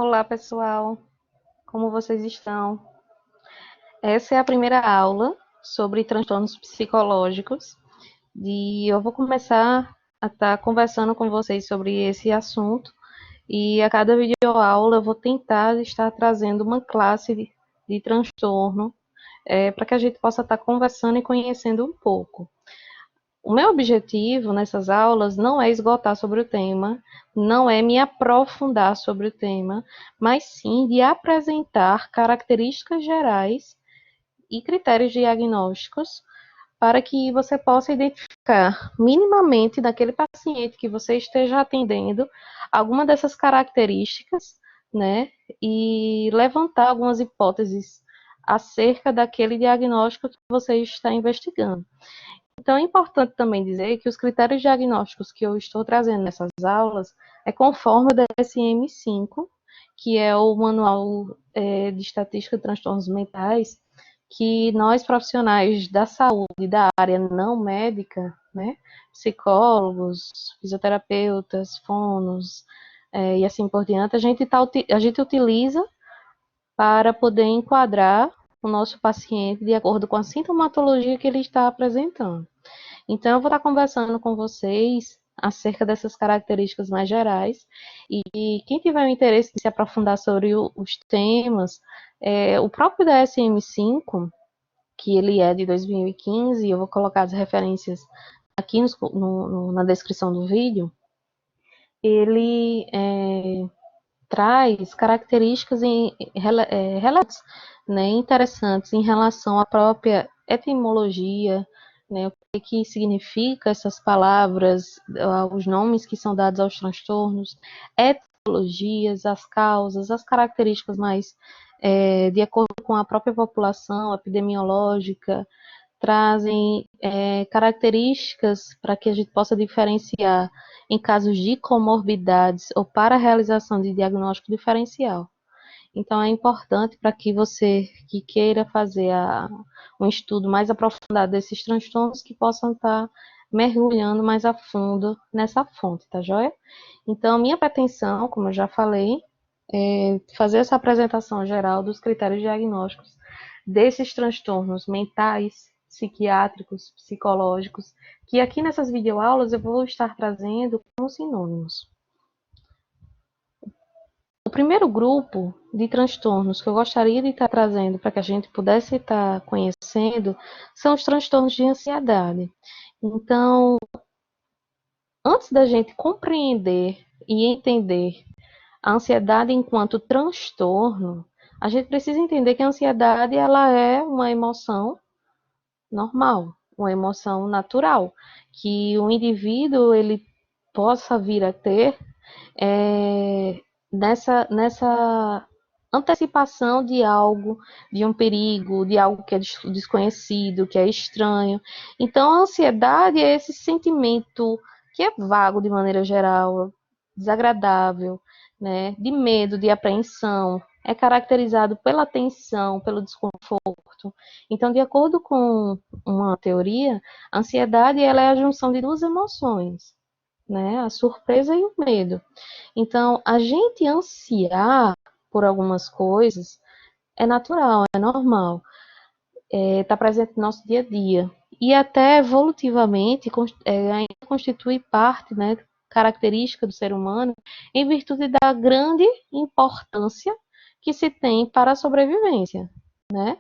Olá, pessoal. Como vocês estão? Essa é a primeira aula sobre transtornos psicológicos e eu vou começar a estar conversando com vocês sobre esse assunto e a cada videoaula eu vou tentar estar trazendo uma classe de transtorno para que a gente possa estar conversando e conhecendo um pouco. O meu objetivo nessas aulas não é esgotar sobre o tema, não é me aprofundar sobre o tema, mas sim de apresentar características gerais e critérios diagnósticos para que você possa identificar minimamente daquele paciente que você esteja atendendo alguma dessas características, né, e levantar algumas hipóteses acerca daquele diagnóstico que você está investigando. Então, é importante também dizer que os critérios diagnósticos que eu estou trazendo nessas aulas é conforme o DSM-5, que é o Manual de Estatística de Transtornos Mentais, que nós profissionais da saúde, da área não médica, né, psicólogos, fisioterapeutas, fonos, e assim por diante, a gente utiliza para poder enquadrar o nosso paciente de acordo com a sintomatologia que ele está apresentando. Então, eu vou estar conversando com vocês acerca dessas características mais gerais. E quem tiver o interesse de se aprofundar sobre os temas, o próprio DSM-5, que ele é de 2015, eu vou colocar as referências aqui na descrição do vídeo, ele traz características relevantes, né, interessantes em relação à própria etimologia, né, o que significa essas palavras, os nomes que são dados aos transtornos, etiologias, as causas, as características mais de acordo com a própria população epidemiológica, trazem características para que a gente possa diferenciar em casos de comorbidades ou para a realização de diagnóstico diferencial. Então, é importante para que você que queira fazer um estudo mais aprofundado desses transtornos, que possam estar mergulhando mais a fundo nessa fonte, tá joia? Então, minha pretensão, como eu já falei, é fazer essa apresentação geral dos critérios diagnósticos desses transtornos mentais, psiquiátricos, psicológicos, que aqui nessas videoaulas eu vou estar trazendo como sinônimos. O primeiro grupo de transtornos que eu gostaria de estar trazendo para que a gente pudesse estar conhecendo são os transtornos de ansiedade. Então, antes da gente compreender e entender a ansiedade enquanto transtorno, a gente precisa entender que a ansiedade ela é uma emoção normal, uma emoção natural, que o indivíduo ele possa vir a ter nessa antecipação de algo, de um perigo, de algo que é desconhecido, que é estranho. Então, a ansiedade é esse sentimento que é vago de maneira geral, desagradável, né, de medo, de apreensão, é caracterizado pela tensão, pelo desconforto. Então, de acordo com uma teoria, a ansiedade ela é a junção de duas emoções, né, a surpresa e o medo. Então, a gente ansiar por algumas coisas é natural, é normal, está presente no nosso dia a dia. E até evolutivamente ainda constitui parte, né, característica do ser humano, em virtude da grande importância que se tem para a sobrevivência, né?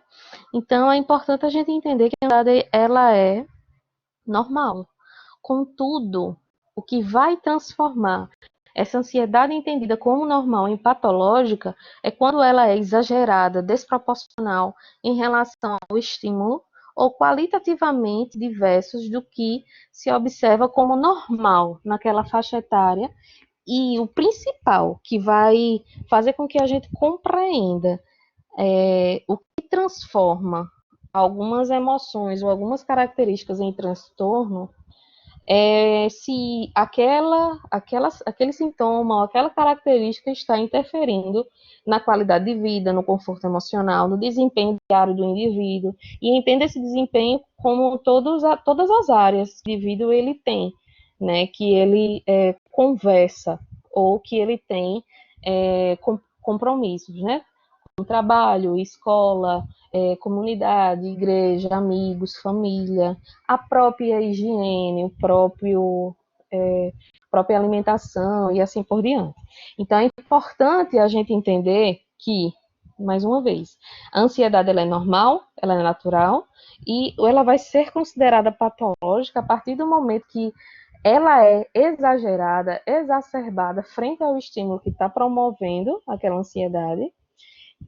Então, é importante a gente entender que a ansiedade ela é normal. Contudo, o que vai transformar essa ansiedade entendida como normal e patológica é quando ela é exagerada, desproporcional em relação ao estímulo ou qualitativamente diversos do que se observa como normal naquela faixa etária. E o principal que vai fazer com que a gente compreenda o que transforma algumas emoções ou algumas características em transtorno se aquele sintoma ou aquela característica está interferindo na qualidade de vida, no conforto emocional, no desempenho diário do indivíduo, e entenda esse desempenho como todas as áreas que o indivíduo ele tem, né, que ele conversa, ou que ele tem compromissos, né? Com trabalho, escola, comunidade, igreja, amigos, família, a própria higiene, própria alimentação e assim por diante. Então, é importante a gente entender que, mais uma vez, a ansiedade ela é normal, ela é natural, e ela vai ser considerada patológica a partir do momento que ela é exagerada, exacerbada frente ao estímulo que está promovendo aquela ansiedade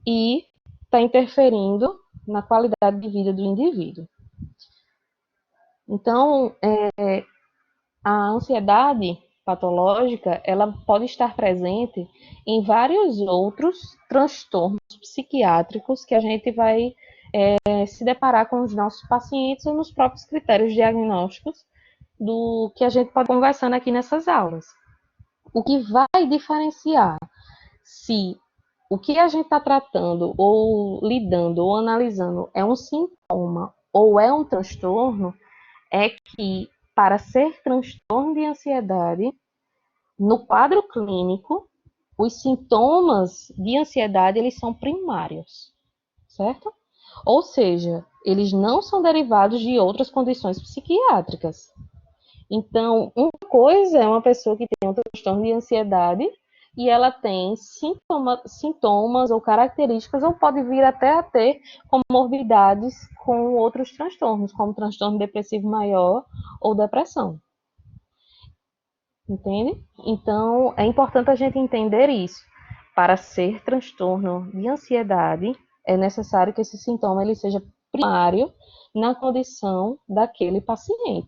e está interferindo na qualidade de vida do indivíduo. Então, a ansiedade patológica, ela pode estar presente em vários outros transtornos psiquiátricos que a gente vai se deparar com os nossos pacientes ou nos próprios critérios diagnósticos do que a gente pode conversando aqui nessas aulas. O que vai diferenciar se o que a gente está tratando, ou lidando, ou analisando é um sintoma ou é um transtorno, é que para ser transtorno de ansiedade, no quadro clínico, os sintomas de ansiedade eles são primários, certo? Ou seja, eles não são derivados de outras condições psiquiátricas. Então, uma coisa é uma pessoa que tem um transtorno de ansiedade e ela tem sintomas ou características, ou pode vir até a ter comorbidades com outros transtornos, como transtorno depressivo maior ou depressão. Entende? Então, é importante a gente entender isso. Para ser transtorno de ansiedade, é necessário que esse sintoma ele seja primário na condição daquele paciente.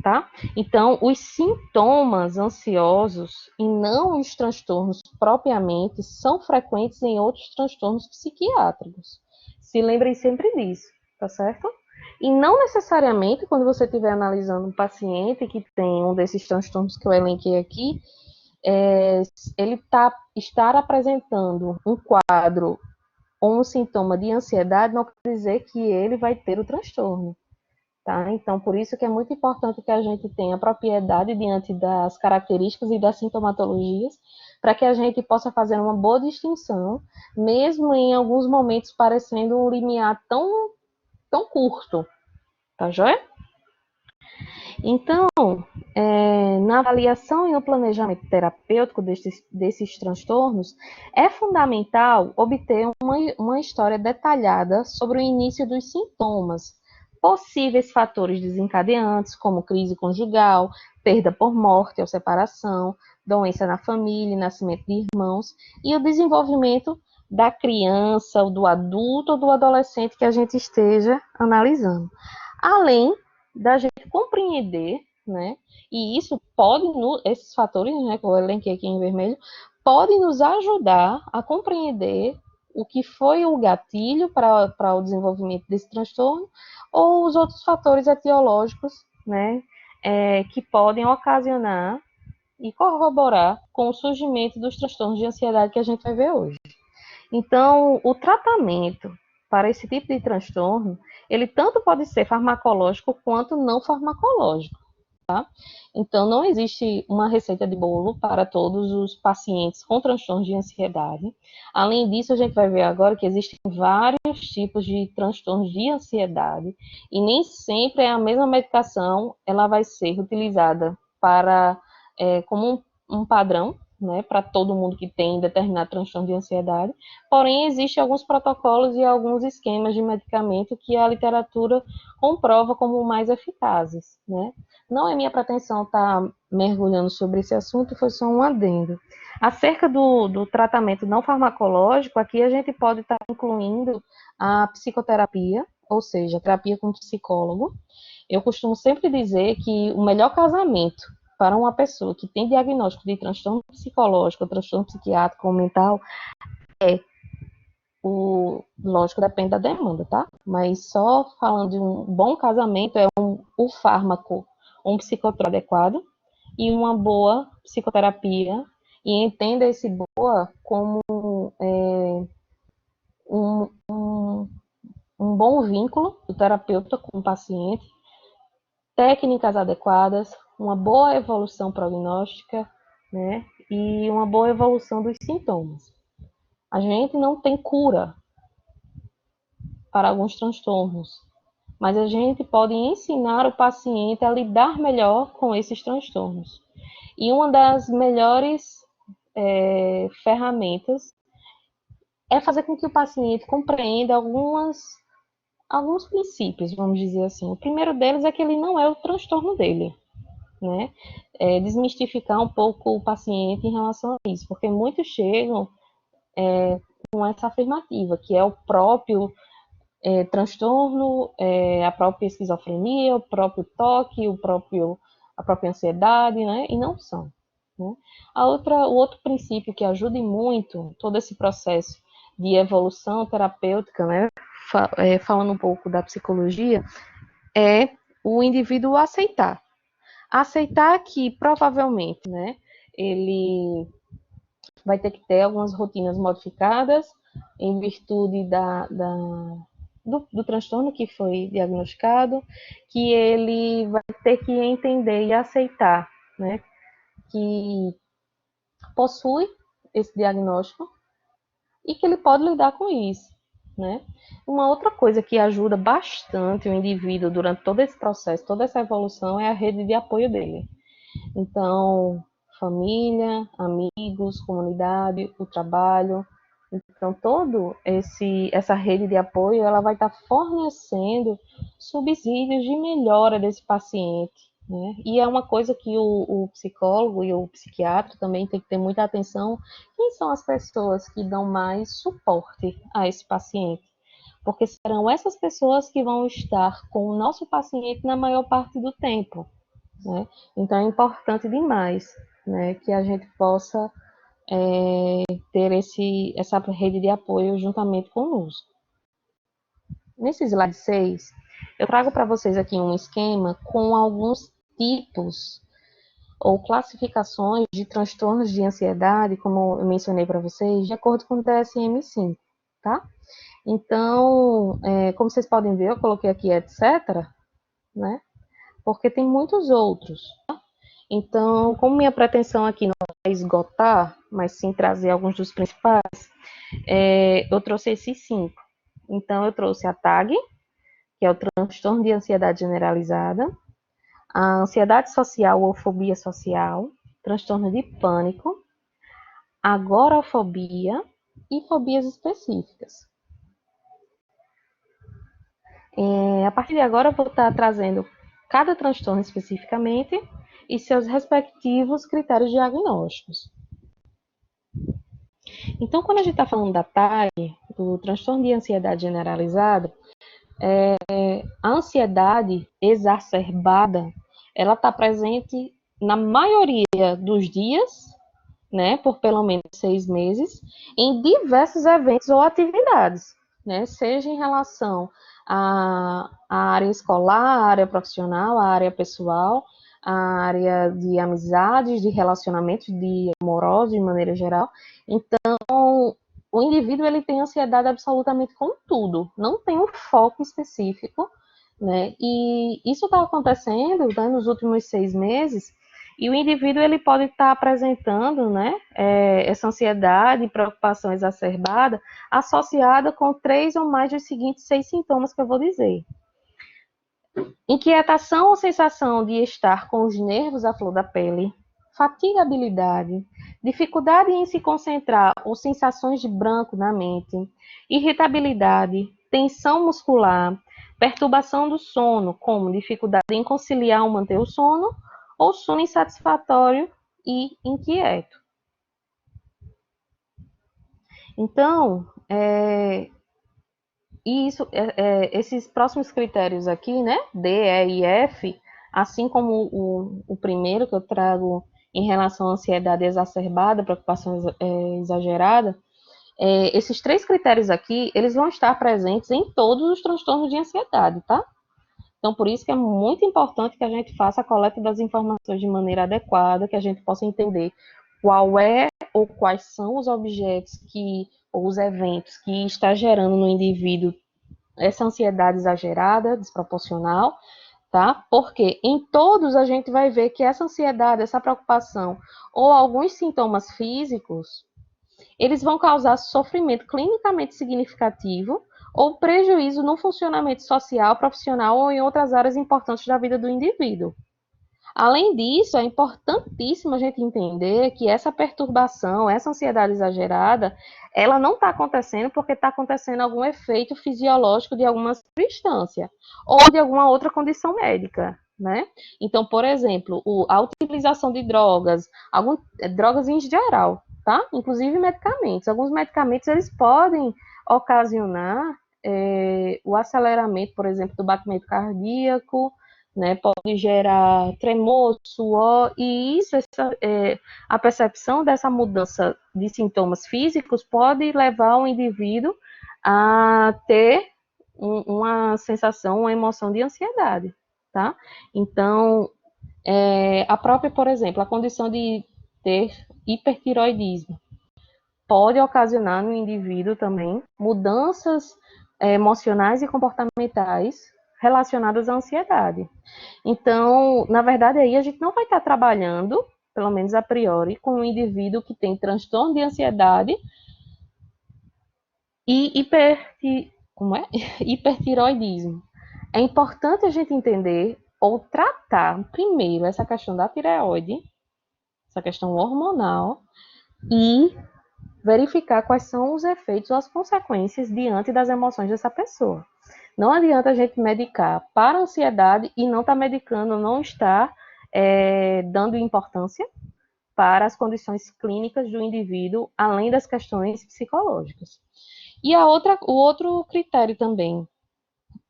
Tá? Então, os sintomas ansiosos e não os transtornos propriamente são frequentes em outros transtornos psiquiátricos. Se lembrem sempre disso, tá certo? E não necessariamente quando você estiver analisando um paciente que tem um desses transtornos que eu elenquei aqui, ele estar apresentando um quadro ou um sintoma de ansiedade não quer dizer que ele vai ter o transtorno. Tá? Então, por isso que é muito importante que a gente tenha propriedade diante das características e das sintomatologias, para que a gente possa fazer uma boa distinção, mesmo em alguns momentos parecendo um limiar tão curto, tá joia? Então, na avaliação e no planejamento terapêutico desses transtornos, é fundamental obter uma história detalhada sobre o início dos sintomas, possíveis fatores desencadeantes, como crise conjugal, perda por morte ou separação, doença na família, nascimento de irmãos, e o desenvolvimento da criança, ou do adulto ou do adolescente que a gente esteja analisando. Além da gente compreender, né? E isso pode, esses fatores, né, que eu elenquei aqui em vermelho, podem nos ajudar a compreender o que foi o gatilho para o desenvolvimento desse transtorno ou os outros fatores etiológicos, né, que podem ocasionar e corroborar com o surgimento dos transtornos de ansiedade que a gente vai ver hoje. Então, o tratamento para esse tipo de transtorno, ele tanto pode ser farmacológico quanto não farmacológico. Tá? Então, não existe uma receita de bolo para todos os pacientes com transtornos de ansiedade. Além disso, a gente vai ver agora que existem vários tipos de transtornos de ansiedade e nem sempre a mesma medicação ela vai ser utilizada como um padrão, né, para todo mundo que tem determinado transtorno de ansiedade. Porém, existem alguns protocolos e alguns esquemas de medicamento que a literatura comprova como mais eficazes, né? Não é minha pretensão estar mergulhando sobre esse assunto, foi só um adendo. Acerca do tratamento não farmacológico, aqui a gente pode estar incluindo a psicoterapia, ou seja, a terapia com psicólogo. Eu costumo sempre dizer que o melhor casamento para uma pessoa que tem diagnóstico de transtorno psicológico, transtorno psiquiátrico ou mental, lógico, depende da demanda, tá? Mas só falando de um bom casamento é o fármaco, um psicotrópico adequado e uma boa psicoterapia, e entenda esse boa como um bom vínculo do terapeuta com o paciente, técnicas adequadas, uma boa evolução prognóstica, né? E uma boa evolução dos sintomas. A gente não tem cura para alguns transtornos, mas a gente pode ensinar o paciente a lidar melhor com esses transtornos. E uma das melhores ferramentas é fazer com que o paciente compreenda alguns princípios, vamos dizer assim. O primeiro deles é que ele não é o transtorno dele, né? Desmistificar um pouco o paciente em relação a isso, porque muitos chegam com essa afirmativa, que é o próprio transtorno, a própria esquizofrenia, o próprio toque, a própria ansiedade, né? E não são. Né? O outro princípio que ajuda muito todo esse processo de evolução terapêutica, né? Falando um pouco da psicologia, é o indivíduo aceitar. Aceitar que provavelmente, né, ele vai ter que ter algumas rotinas modificadas em virtude do transtorno que foi diagnosticado, que ele vai ter que entender e aceitar, né, que possui esse diagnóstico e que ele pode lidar com isso, né? Uma outra coisa que ajuda bastante o indivíduo durante todo esse processo, toda essa evolução, é a rede de apoio dele. Então, família, amigos, comunidade, o trabalho. Então, essa rede de apoio, ela vai estar fornecendo subsídios de melhora desse paciente, né? E é uma coisa que o psicólogo e o psiquiatra também tem que ter muita atenção. Quem são as pessoas que dão mais suporte a esse paciente? Porque serão essas pessoas que vão estar com o nosso paciente na maior parte do tempo. Né? Então é importante demais, né, que a gente possa ter essa rede de apoio juntamente conosco. Nesse slide 6, eu trago para vocês aqui um esquema com alguns tipos ou classificações de transtornos de ansiedade, como eu mencionei para vocês, de acordo com o DSM-5, tá? Então, como vocês podem ver, eu coloquei aqui etc., né? Porque tem muitos outros. Então, como minha pretensão aqui não é esgotar, mas sim trazer alguns dos principais, eu trouxe esses 5. Então, eu trouxe a TAG, que é o transtorno de ansiedade generalizada, a ansiedade social ou fobia social, transtorno de pânico, agorafobia e fobias específicas. A partir de agora, eu vou estar trazendo cada transtorno especificamente e seus respectivos critérios diagnósticos. Então, quando a gente está falando da TAG, do transtorno de ansiedade generalizada, a ansiedade exacerbada, ela está presente na maioria dos dias, né, por pelo menos 6 meses, em diversos eventos ou atividades, né, seja em relação à área escolar, à área profissional, à área pessoal, à área de amizades, de relacionamentos, de amorosos, de maneira geral. Então, o indivíduo ele tem ansiedade absolutamente com tudo, não tem um foco específico, né? E isso está acontecendo, né, nos últimos 6 meses, e o indivíduo ele pode estar apresentando, né, essa ansiedade e preocupação exacerbada associada com 3 ou mais dos seguintes 6 sintomas que eu vou dizer. Inquietação ou sensação de estar com os nervos à flor da pele, fatigabilidade, dificuldade em se concentrar ou sensações de branco na mente, irritabilidade, tensão muscular, perturbação do sono, como dificuldade em conciliar ou manter o sono, ou sono insatisfatório e inquieto. Então, esses próximos critérios aqui, né, D, E e F, assim como o primeiro que eu trago em relação à ansiedade exacerbada, preocupação exagerada, esses 3 critérios aqui, eles vão estar presentes em todos os transtornos de ansiedade, tá? Então, por isso que é muito importante que a gente faça a coleta das informações de maneira adequada, que a gente possa entender qual é ou quais são os objetos ou os eventos que está gerando no indivíduo essa ansiedade exagerada, desproporcional, tá? Porque em todos a gente vai ver que essa ansiedade, essa preocupação ou alguns sintomas físicos, eles vão causar sofrimento clinicamente significativo ou prejuízo no funcionamento social, profissional ou em outras áreas importantes da vida do indivíduo. Além disso, é importantíssimo a gente entender que essa perturbação, essa ansiedade exagerada, ela não está acontecendo porque está acontecendo algum efeito fisiológico de alguma substância ou de alguma outra condição médica, né? Então, por exemplo, a utilização de drogas, drogas em geral, tá? Inclusive medicamentos. Alguns medicamentos, eles podem ocasionar o aceleramento, por exemplo, do batimento cardíaco, né, pode gerar tremor, suor, e isso, a percepção dessa mudança de sintomas físicos pode levar o indivíduo a ter uma sensação, uma emoção de ansiedade, tá? Então, a própria, por exemplo, a condição de ter hipertiroidismo pode ocasionar no indivíduo também mudanças emocionais e comportamentais relacionadas à ansiedade. Então, na verdade, aí a gente não vai estar trabalhando, pelo menos a priori, com um indivíduo que tem transtorno de ansiedade e hipertiroidismo. É importante a gente entender ou tratar primeiro essa questão da tireoide, essa questão hormonal, e verificar quais são os efeitos ou as consequências diante das emoções dessa pessoa. Não adianta a gente medicar para a ansiedade e não estar medicando, não estar dando importância para as condições clínicas do indivíduo, além das questões psicológicas. E o outro critério também,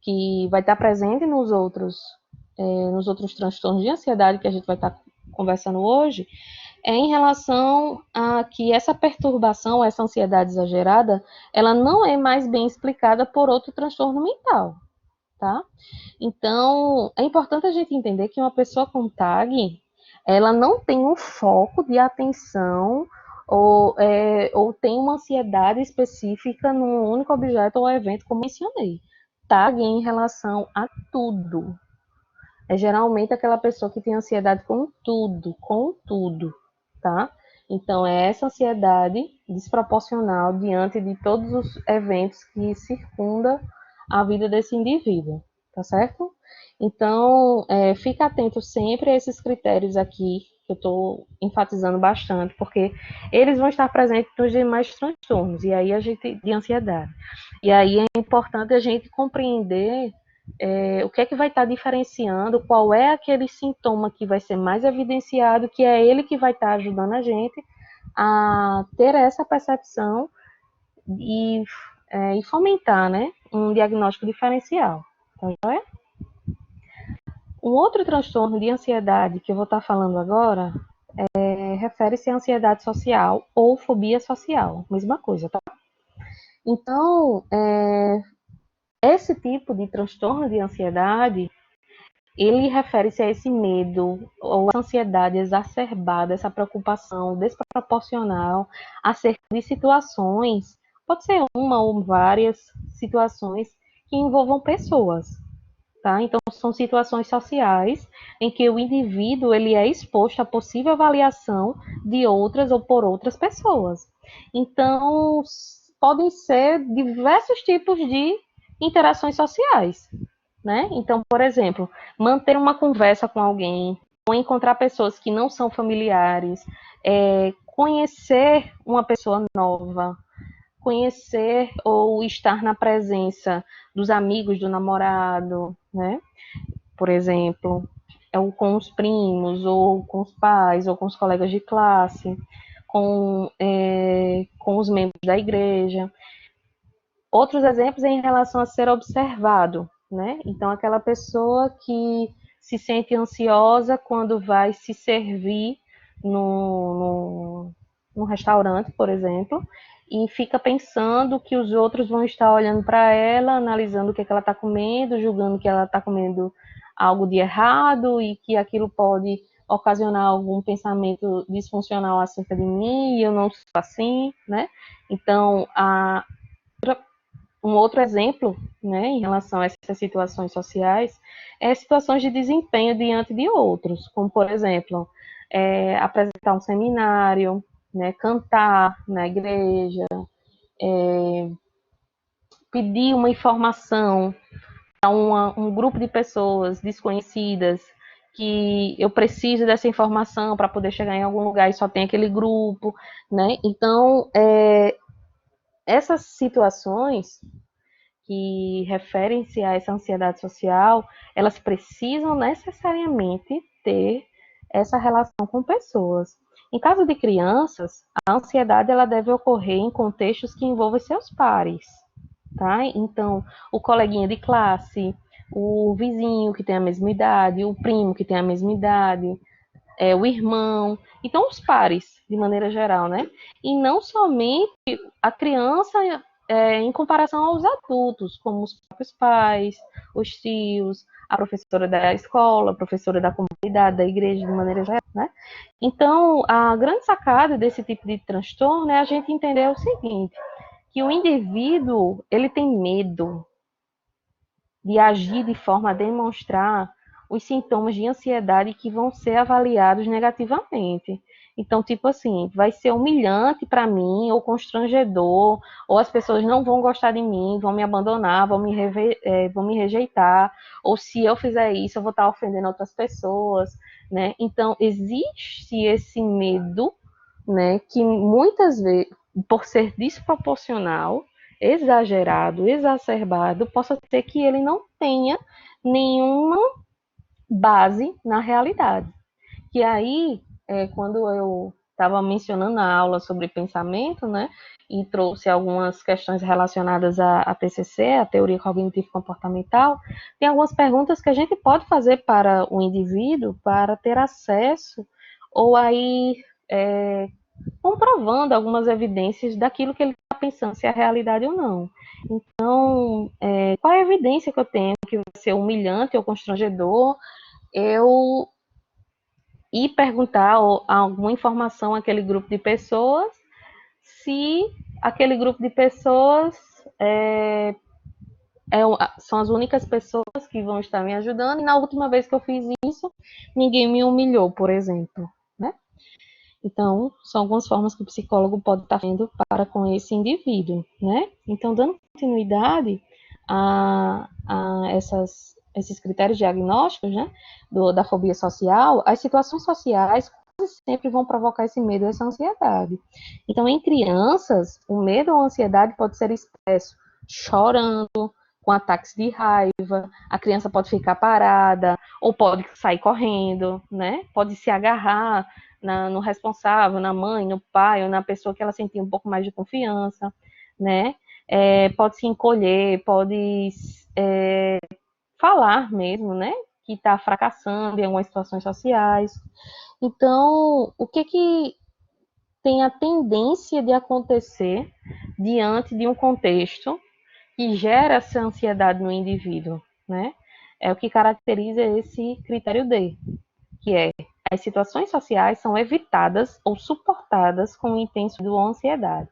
que vai estar presente nos outros transtornos de ansiedade que a gente vai estar conversando hoje, é em relação a que essa perturbação, essa ansiedade exagerada, ela não é mais bem explicada por outro transtorno mental, tá? Então, é importante a gente entender que uma pessoa com TAG, ela não tem um foco de atenção ou tem uma ansiedade específica num único objeto ou evento, como mencionei. TAG é em relação a tudo. É geralmente aquela pessoa que tem ansiedade com tudo, tá? Então, é essa ansiedade desproporcional diante de todos os eventos que circundam a vida desse indivíduo, tá certo? Então, fica atento sempre a esses critérios aqui, que eu estou enfatizando bastante, porque eles vão estar presentes nos demais transtornos, e aí a gente, de ansiedade. E aí é importante a gente compreender o que é que vai estar diferenciando, qual é aquele sintoma que vai ser mais evidenciado, que é ele que vai estar ajudando a gente a ter essa percepção e fomentar, né, um diagnóstico diferencial. Tá joia? Um outro transtorno de ansiedade que eu vou estar falando agora refere-se à ansiedade social ou fobia social, mesma coisa, tá? Então, esse tipo de transtorno de ansiedade, ele refere-se a esse medo ou a ansiedade exacerbada, essa preocupação desproporcional acerca de situações, pode ser uma ou várias situações que envolvam pessoas, tá? Então, são situações sociais em que o indivíduo ele é exposto à possível avaliação de outras ou por outras pessoas. Então, podem ser diversos tipos de interações sociais, né? Então, por exemplo, manter uma conversa com alguém, ou encontrar pessoas que não são familiares, conhecer uma pessoa nova, conhecer ou estar na presença dos amigos do namorado, né? Por exemplo, ou com os primos, ou com os pais, ou com os colegas de classe, com os membros da igreja. Outros exemplos é em relação a ser observado, né? Então, aquela pessoa que se sente ansiosa quando vai se servir no restaurante, por exemplo, e fica pensando que os outros vão estar olhando para ela, analisando o que, é que ela está comendo, julgando que ela está comendo algo de errado e que aquilo pode ocasionar algum pensamento disfuncional acerca de mim e eu não sou assim, né? Então, um outro exemplo, né, em relação a essas situações sociais, é situações de desempenho diante de outros, como, por exemplo, apresentar um seminário, né, cantar na igreja, pedir uma informação a um grupo de pessoas desconhecidas que eu preciso dessa informação para poder chegar em algum lugar e só tem aquele grupo, né? Então, essas situações que referem-se a essa ansiedade social, elas precisam necessariamente ter essa relação com pessoas. Em caso de crianças, a ansiedade ela deve ocorrer em contextos que envolvam seus pares, tá? Então, o coleguinha de classe, o vizinho que tem a mesma idade, o primo que tem a mesma idade, o irmão, então os pares, de maneira geral, né? E não somente a criança em comparação aos adultos, como os próprios pais, os tios, a professora da escola, a professora da comunidade, da igreja, de maneira geral, né? Então, a grande sacada desse tipo de transtorno é a gente entender o seguinte, que o indivíduo, ele tem medo de agir de forma a demonstrar os sintomas de ansiedade que vão ser avaliados negativamente. Então, tipo assim, vai ser humilhante para mim, ou constrangedor, ou as pessoas não vão gostar de mim, vão me abandonar, vão me rejeitar, ou se eu fizer isso, eu vou estar ofendendo outras pessoas, né? Então, existe esse medo, né, que muitas vezes, por ser desproporcional, exagerado, exacerbado, possa ser que ele não tenha nenhuma base na realidade. Que aí, quando eu estava mencionando na aula sobre pensamento, né, e trouxe algumas questões relacionadas à TCC, a teoria cognitivo comportamental, tem algumas perguntas que a gente pode fazer para o indivíduo para ter acesso ou aí comprovando algumas evidências daquilo que ele está pensando, se é realidade ou não. Então, qual é a evidência que eu tenho que vai ser humilhante ou constrangedor eu ir perguntar alguma informação àquele grupo de pessoas, se aquele grupo de pessoas são as únicas pessoas que vão estar me ajudando, e na última vez que eu fiz isso, ninguém me humilhou, por exemplo, né? Então, são algumas formas que o psicólogo pode estar vendo para com esse indivíduo, né? Então, dando continuidade esses critérios diagnósticos, né, da fobia social, as situações sociais quase sempre vão provocar esse medo, essa ansiedade. Então, em crianças, o medo ou a ansiedade pode ser expresso chorando, com ataques de raiva, a criança pode ficar parada, ou pode sair correndo, né? Pode se agarrar no responsável, na mãe, no pai, ou na pessoa que ela sentir um pouco mais de confiança, né? Pode se encolher, pode falar mesmo, né? Que está fracassando em algumas situações sociais. Então, o que tem a tendência de acontecer diante de um contexto que gera essa ansiedade no indivíduo, né? É o que caracteriza esse critério D, que é as situações sociais são evitadas ou suportadas com intenso ou ansiedade.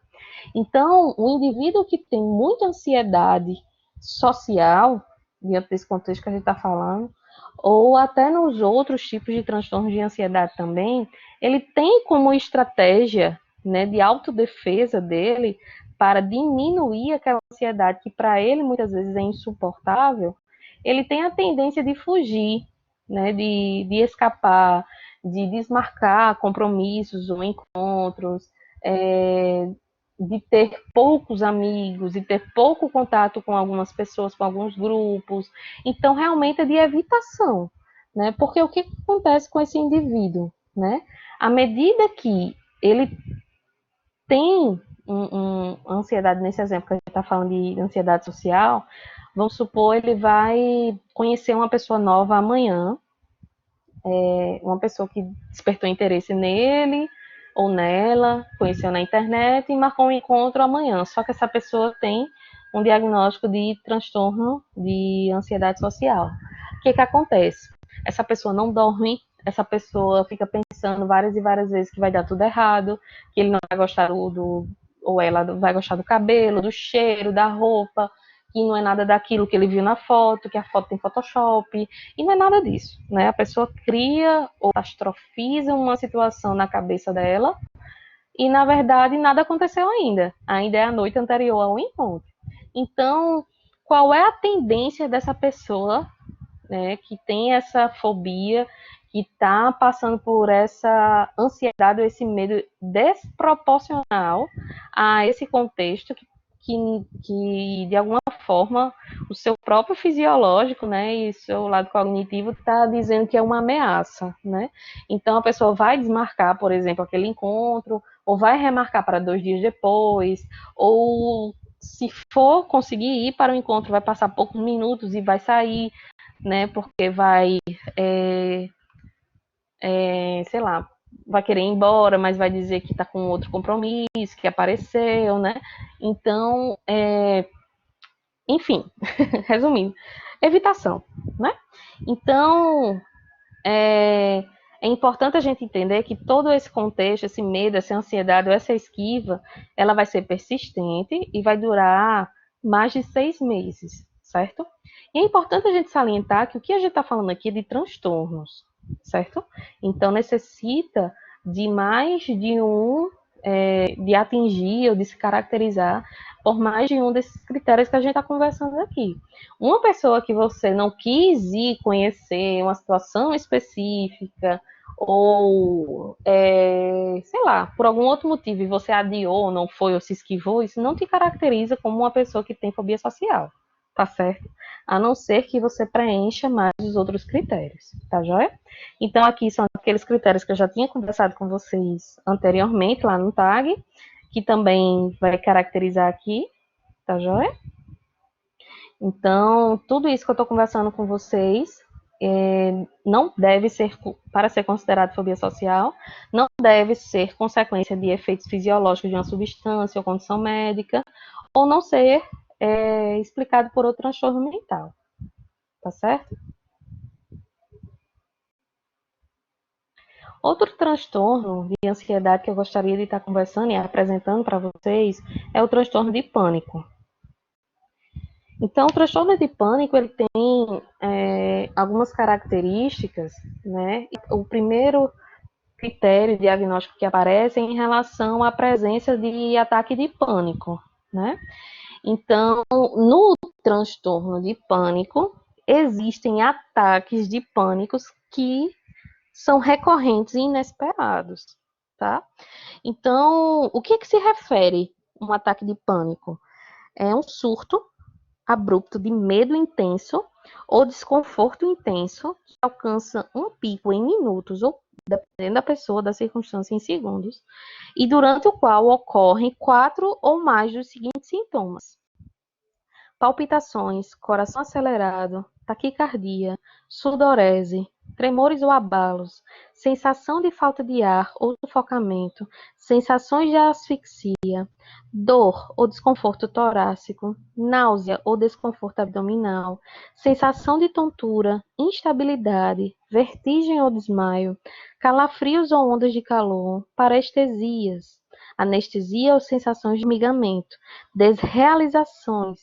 Então, o indivíduo que tem muita ansiedade social, diante desse contexto que a gente está falando, ou até nos outros tipos de transtornos de ansiedade também, ele tem como estratégia, né, de autodefesa dele para diminuir aquela ansiedade que para ele muitas vezes é insuportável, ele tem a tendência de fugir, né, de escapar, de desmarcar compromissos ou encontros, de ter poucos amigos, de ter pouco contato com algumas pessoas, com alguns grupos. Então, realmente é de evitação, né? Porque o que acontece com esse indivíduo, né? À medida que ele tem ansiedade, nesse exemplo que a gente está falando de ansiedade social, vamos supor, ele vai conhecer uma pessoa nova amanhã, uma pessoa que despertou interesse nele ou nela, conheceu na internet e marcou um encontro amanhã. Só que essa pessoa tem um diagnóstico de transtorno de ansiedade social. O que acontece? Essa pessoa não dorme, essa pessoa fica pensando várias e várias vezes que vai dar tudo errado, que ele não vai gostar ou ela vai gostar do cabelo, do cheiro, da roupa, que não é nada daquilo que ele viu na foto, que a foto tem Photoshop, e não é nada disso, né? A pessoa cria ou astrofiza uma situação na cabeça dela e, na verdade, nada aconteceu ainda. Ainda é a noite anterior ao encontro. Então, qual é a tendência dessa pessoa, né, que tem essa fobia, que está passando por essa ansiedade ou esse medo desproporcional a esse contexto que de alguma forma, o seu próprio fisiológico, né, e seu lado cognitivo está dizendo que é uma ameaça, né? Então, a pessoa vai desmarcar, por exemplo, aquele encontro, ou vai remarcar para 2 dias depois, ou se for conseguir ir para o encontro, vai passar poucos minutos e vai sair, né? Porque vai, sei lá, vai querer ir embora, mas vai dizer que está com outro compromisso, que apareceu, né? Então, enfim, resumindo, evitação, né? Então, é importante a gente entender que todo esse contexto, esse medo, essa ansiedade ou essa esquiva, ela vai ser persistente e vai durar mais de 6 meses, certo? E é importante a gente salientar que o que a gente está falando aqui é de transtornos, certo? Então, necessita de mais de de atingir ou de se caracterizar por mais de um desses critérios que a gente está conversando aqui. Uma pessoa que você não quis ir conhecer, uma situação específica, ou, sei lá, por algum outro motivo, e você adiou, não foi, ou se esquivou, isso não te caracteriza como uma pessoa que tem fobia social, tá certo? A não ser que você preencha mais os outros critérios, tá joia? Então, aqui são aqueles critérios que eu já tinha conversado com vocês anteriormente, lá no TAG, que também vai caracterizar aqui, tá joia? Então, tudo isso que eu estou conversando com vocês não deve ser, para ser considerado fobia social, não deve ser consequência de efeitos fisiológicos de uma substância ou condição médica, ou não ser explicado por outro transtorno mental, tá certo? Outro transtorno de ansiedade que eu gostaria de estar conversando e apresentando para vocês é o transtorno de pânico. Então, o transtorno de pânico ele tem algumas características, né? O primeiro critério diagnóstico que aparece é em relação à presença de ataque de pânico, né? Então, no transtorno de pânico, existem ataques de pânicos que são recorrentes e inesperados, tá? Então, o que é que se refere um ataque de pânico? É um surto abrupto de medo intenso ou desconforto intenso que alcança um pico em minutos ou, dependendo da pessoa, da circunstância, em segundos, e durante o qual ocorrem 4 ou mais dos seguintes sintomas: palpitações, coração acelerado, taquicardia, sudorese, tremores ou abalos, sensação de falta de ar ou sufocamento, sensações de asfixia, dor ou desconforto torácico, náusea ou desconforto abdominal, sensação de tontura, instabilidade, vertigem ou desmaio, calafrios ou ondas de calor, parestesias, anestesia ou sensações de migamento, desrealização,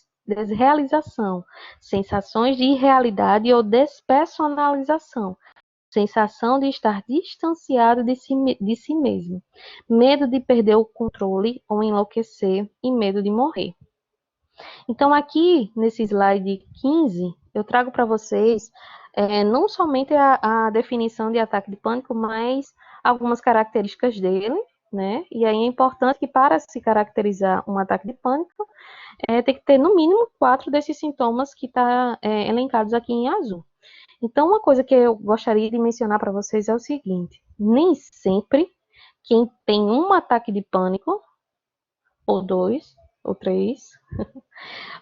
sensações de irrealidade ou despersonalização, sensação de estar distanciado de si mesmo, medo de perder o controle ou enlouquecer e medo de morrer. Então, aqui nesse slide 15, eu trago para vocês não somente a definição de ataque de pânico, mas algumas características dele, né? E aí é importante que, para se caracterizar um ataque de pânico, tem que ter no mínimo 4 desses sintomas que estão elencados aqui em azul. Então, uma coisa que eu gostaria de mencionar para vocês é o seguinte: nem sempre quem tem um ataque de pânico, ou 2, ou 3,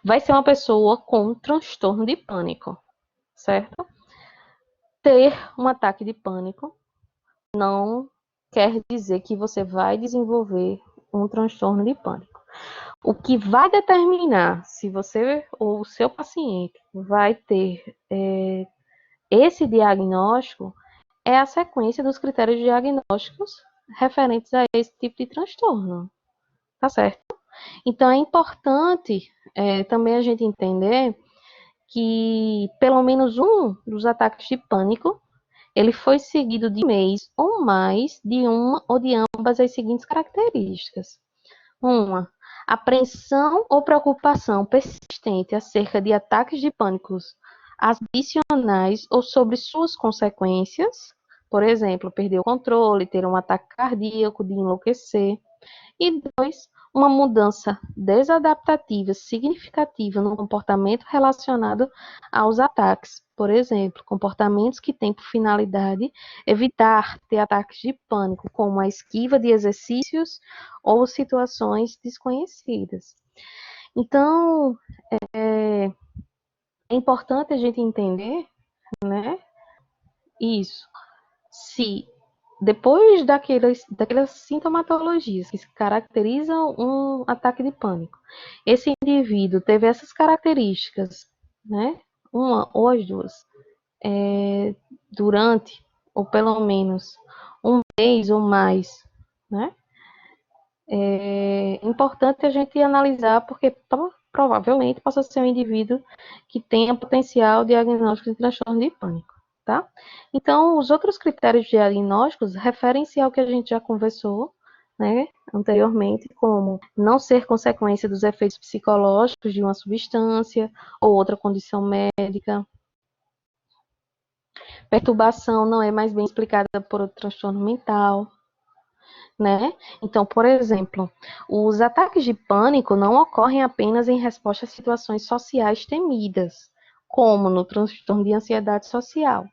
vai ser uma pessoa com transtorno de pânico, certo? Ter um ataque de pânico não quer dizer que você vai desenvolver um transtorno de pânico. O que vai determinar se você ou o seu paciente vai ter esse diagnóstico é a sequência dos critérios diagnósticos referentes a esse tipo de transtorno, tá certo? Então, é importante também a gente entender que pelo menos um dos ataques de pânico ele foi seguido de um mês ou mais de uma ou de ambas as seguintes características. Uma, apreensão ou preocupação persistente acerca de ataques de pânico adicionais ou sobre suas consequências, por exemplo, perder o controle, ter um ataque cardíaco, de enlouquecer. E dois, uma mudança desadaptativa significativa no comportamento relacionado aos ataques. Por exemplo, comportamentos que têm por finalidade evitar ter ataques de pânico, como a esquiva de exercícios ou situações desconhecidas. Então, é importante a gente entender, né, isso. Se depois daquelas sintomatologias que caracterizam um ataque de pânico, esse indivíduo teve essas características, né? Uma ou as duas, durante, ou pelo menos, um mês ou mais, né? É importante a gente analisar, porque provavelmente possa ser um indivíduo que tenha potencial diagnóstico de transtorno de pânico, tá? Então, os outros critérios diagnósticos referem-se ao que a gente já conversou, né, anteriormente, como não ser consequência dos efeitos psicológicos de uma substância ou outra condição médica. Perturbação não é mais bem explicada por outro transtorno mental, né? Então, por exemplo, os ataques de pânico não ocorrem apenas em resposta a situações sociais temidas, como no transtorno de ansiedade social,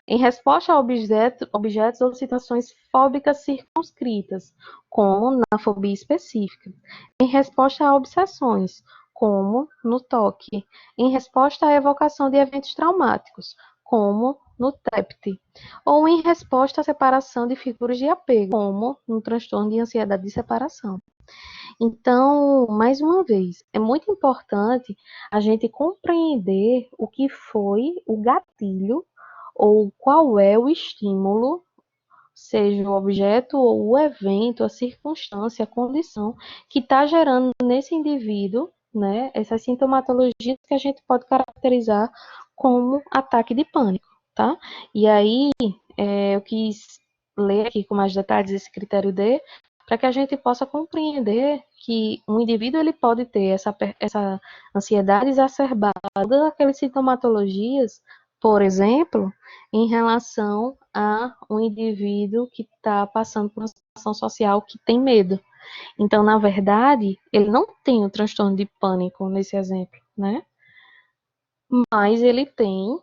em resposta a objetos ou situações fóbicas circunscritas, como na fobia específica, em resposta a obsessões, como no toque, em resposta à evocação de eventos traumáticos, como no TEPT, ou em resposta à separação de figuras de apego, como no transtorno de ansiedade de separação. Então, mais uma vez, é muito importante a gente compreender o que foi o gatilho ou qual é o estímulo, seja o objeto ou o evento, a circunstância, a condição que está gerando nesse indivíduo, né, essas sintomatologias que a gente pode caracterizar como ataque de pânico, tá? E aí, eu quis ler aqui com mais detalhes esse critério D, para que a gente possa compreender que um indivíduo ele pode ter essa ansiedade exacerbada, aquelas sintomatologias, por exemplo, em relação a um indivíduo que está passando por uma situação social que tem medo. Então, na verdade, ele não tem o transtorno de pânico nesse exemplo, né? Mas ele tem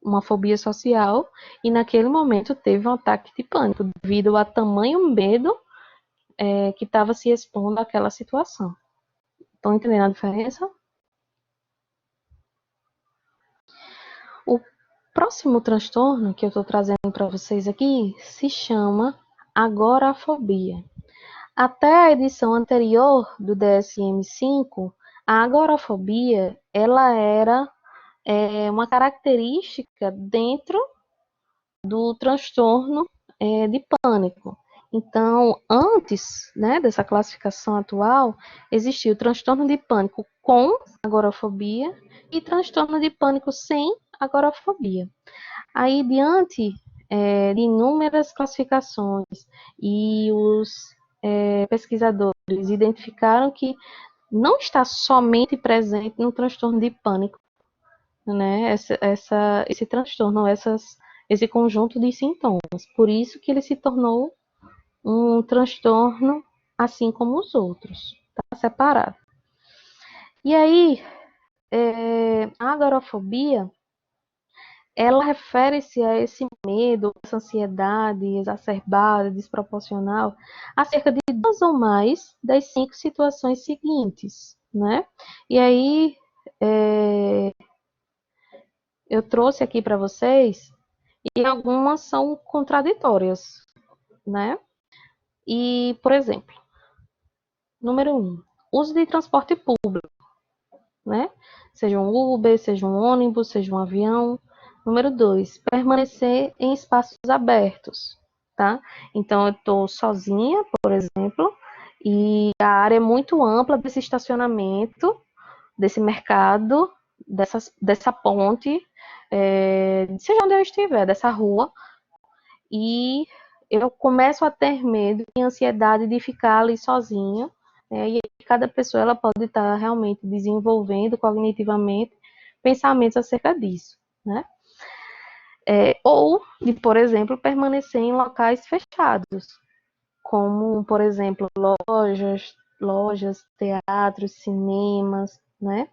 uma fobia social e naquele momento teve um ataque de pânico devido a tamanho medo que estava se expondo àquela situação. Estão entendendo a diferença? O próximo transtorno que eu estou trazendo para vocês aqui se chama agorafobia. Até a edição anterior do DSM-5, a agorafobia ela era uma característica dentro do transtorno de pânico. Então, antes, né, dessa classificação atual, existia o transtorno de pânico com agorafobia e transtorno de pânico sem agorafobia. Aí, diante de inúmeras classificações e os pesquisadores identificaram que não está somente presente no transtorno de pânico, né, esse transtorno, esse conjunto de sintomas. Por isso que ele se tornou um transtorno assim como os outros, tá separado. E aí, a agorafobia, ela refere-se a esse medo, essa ansiedade exacerbada, desproporcional, acerca de duas ou mais das 5 situações seguintes, né? E aí, eu trouxe aqui para vocês, e algumas são contraditórias, né? E, por exemplo, número 1, uso de transporte público, né? Seja um Uber, seja um ônibus, seja um avião. Número 2, permanecer em espaços abertos, tá? Então, eu estou sozinha, por exemplo, e a área é muito ampla desse estacionamento, desse mercado, dessa ponte, seja onde eu estiver, dessa rua, e eu começo a ter medo e ansiedade de ficar ali sozinha, né? E cada pessoa ela pode estar realmente desenvolvendo cognitivamente pensamentos acerca disso, né? Ou de, por exemplo, permanecer em locais fechados, como, por exemplo, lojas, teatros, cinemas, né?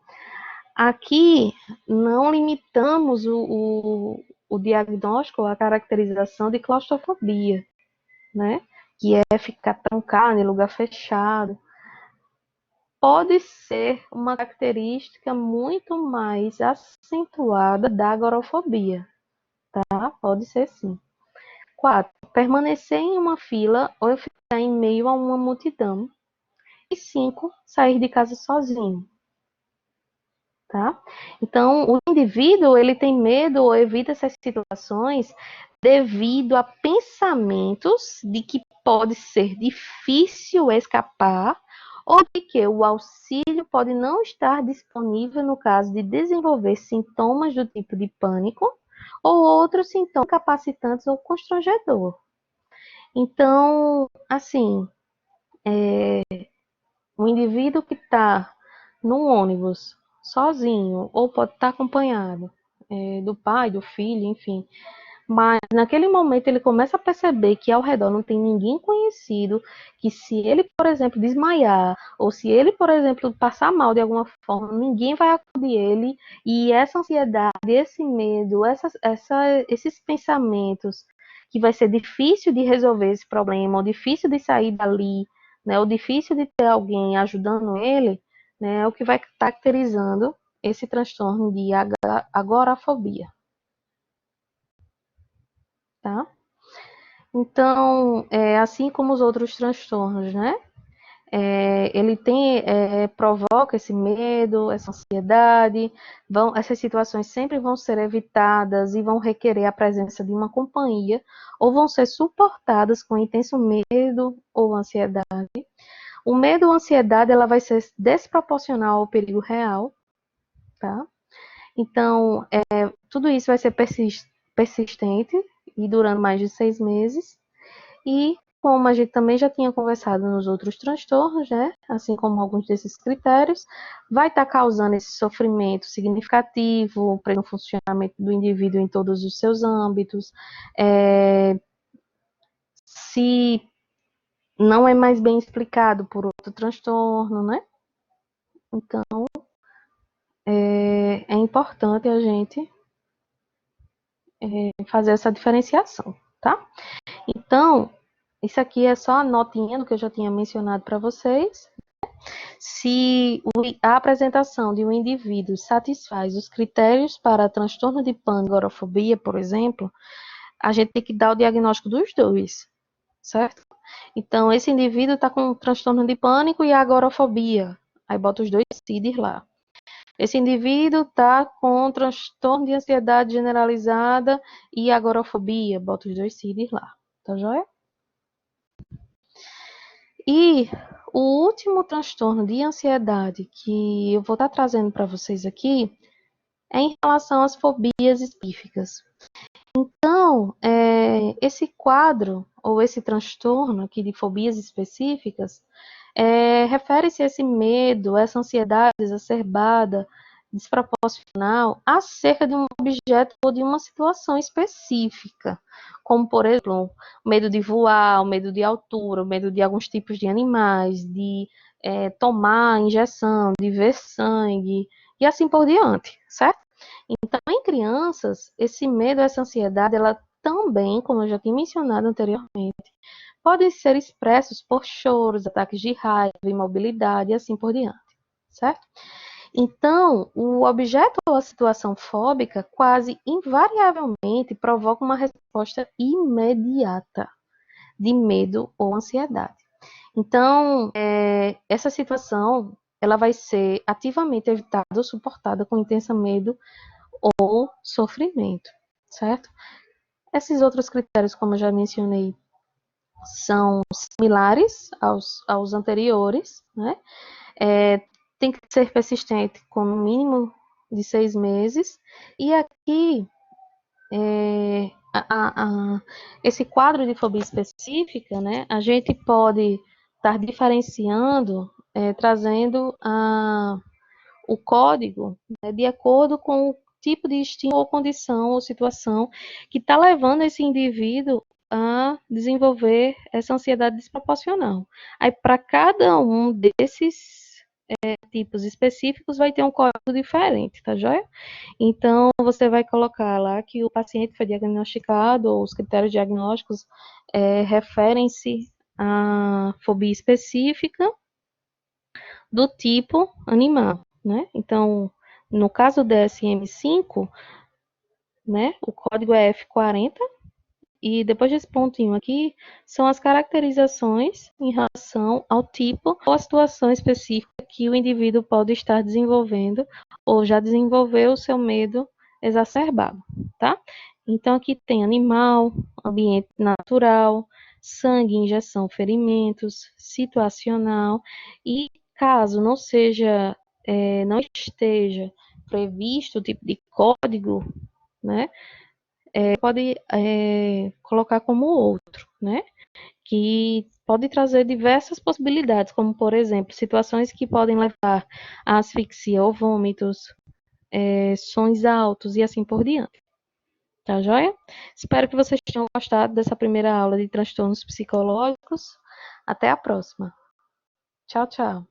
Aqui não limitamos o diagnóstico, a caracterização de claustrofobia, né? Que é ficar trancado em lugar fechado. Pode ser uma característica muito mais acentuada da agorafobia, tá? Pode ser sim. 4. Permanecer em uma fila ou ficar em meio a uma multidão. E 5. Sair de casa sozinho. Tá? Então, o indivíduo ele tem medo ou evita essas situações devido a pensamentos de que pode ser difícil escapar ou de que o auxílio pode não estar disponível no caso de desenvolver sintomas do tipo de pânico ou outros sintomas capacitantes ou constrangedor. Então, assim, o indivíduo que está num ônibus sozinho, ou pode estar acompanhado do pai, do filho, enfim. Mas naquele momento ele começa a perceber que ao redor não tem ninguém conhecido, que se ele, por exemplo, desmaiar, ou se ele, por exemplo, passar mal de alguma forma, ninguém vai acudir ele, e essa ansiedade, esse medo, esses pensamentos, que vai ser difícil de resolver esse problema, ou difícil de sair dali, né, ou difícil de ter alguém ajudando ele, né, é o que vai caracterizando esse transtorno de agorafobia, tá? Então, assim como os outros transtornos, né? Ele provoca esse medo, essa ansiedade, essas situações sempre vão ser evitadas e vão requerer a presença de uma companhia, ou vão ser suportadas com intenso medo ou ansiedade. O medo ou ansiedade, ela vai ser desproporcional ao perigo real, tá? Então, tudo isso vai ser persistente e durando mais de 6 meses. E como a gente também já tinha conversado nos outros transtornos, né? Assim como alguns desses critérios, vai estar causando esse sofrimento significativo para o funcionamento do indivíduo em todos os seus âmbitos. Se não é mais bem explicado por outro transtorno, né? Então, é importante a gente fazer essa diferenciação, tá? Então, isso aqui é só a notinha do que eu já tinha mencionado para vocês. Se a apresentação de um indivíduo satisfaz os critérios para transtorno de pânico, agorafobia, por exemplo, a gente tem que dar o diagnóstico dos dois, certo? Então, esse indivíduo está com transtorno de pânico e agorafobia. Aí bota os dois CIDs lá. Esse indivíduo está com transtorno de ansiedade generalizada e agorafobia. Bota os dois CIDs lá. Tá joia? E o último transtorno de ansiedade que eu vou estar trazendo para vocês aqui é em relação às fobias específicas. Então, esse quadro, ou esse transtorno aqui de fobias específicas, refere-se a esse medo, essa ansiedade exacerbada, desproporcional, acerca de um objeto ou de uma situação específica, como, por exemplo, o medo de voar, o medo de altura, o medo de alguns tipos de animais, de tomar injeção, de ver sangue, e assim por diante, certo? Então, em crianças, esse medo, essa ansiedade, ela também, como eu já tinha mencionado anteriormente, podem ser expressos por choros, ataques de raiva, imobilidade e assim por diante, certo? Então, o objeto ou a situação fóbica quase invariavelmente provoca uma resposta imediata de medo ou ansiedade. Então, essa situação ela vai ser ativamente evitada ou suportada com intenso medo ou sofrimento, certo? Esses outros critérios, como eu já mencionei, são similares aos anteriores, né? Tem que ser persistente com no mínimo de 6 meses. E aqui, é, esse quadro de fobia específica, né, a gente pode estar diferenciando, trazendo o código, né, de acordo com o tipo de estímulo ou condição ou situação que está levando esse indivíduo a desenvolver essa ansiedade desproporcional. Aí, para cada um desses tipos específicos, vai ter um código diferente, tá joia? Então, você vai colocar lá que o paciente foi diagnosticado, ou os critérios diagnósticos referem-se à fobia específica do tipo animal, né? Então, no caso do DSM-5, né, o código é F40, e depois desse pontinho aqui, são as caracterizações em relação ao tipo ou à situação específica que o indivíduo pode estar desenvolvendo ou já desenvolveu o seu medo exacerbado, tá? Então, aqui tem animal, ambiente natural, sangue, injeção, ferimentos, situacional, e caso não esteja previsto o tipo de código, né, pode colocar como outro, né? Que pode trazer diversas possibilidades, como, por exemplo, situações que podem levar à asfixia ou vômitos, sons altos e assim por diante. Tá joia? Espero que vocês tenham gostado dessa primeira aula de transtornos psicológicos. Até a próxima. Tchau, tchau.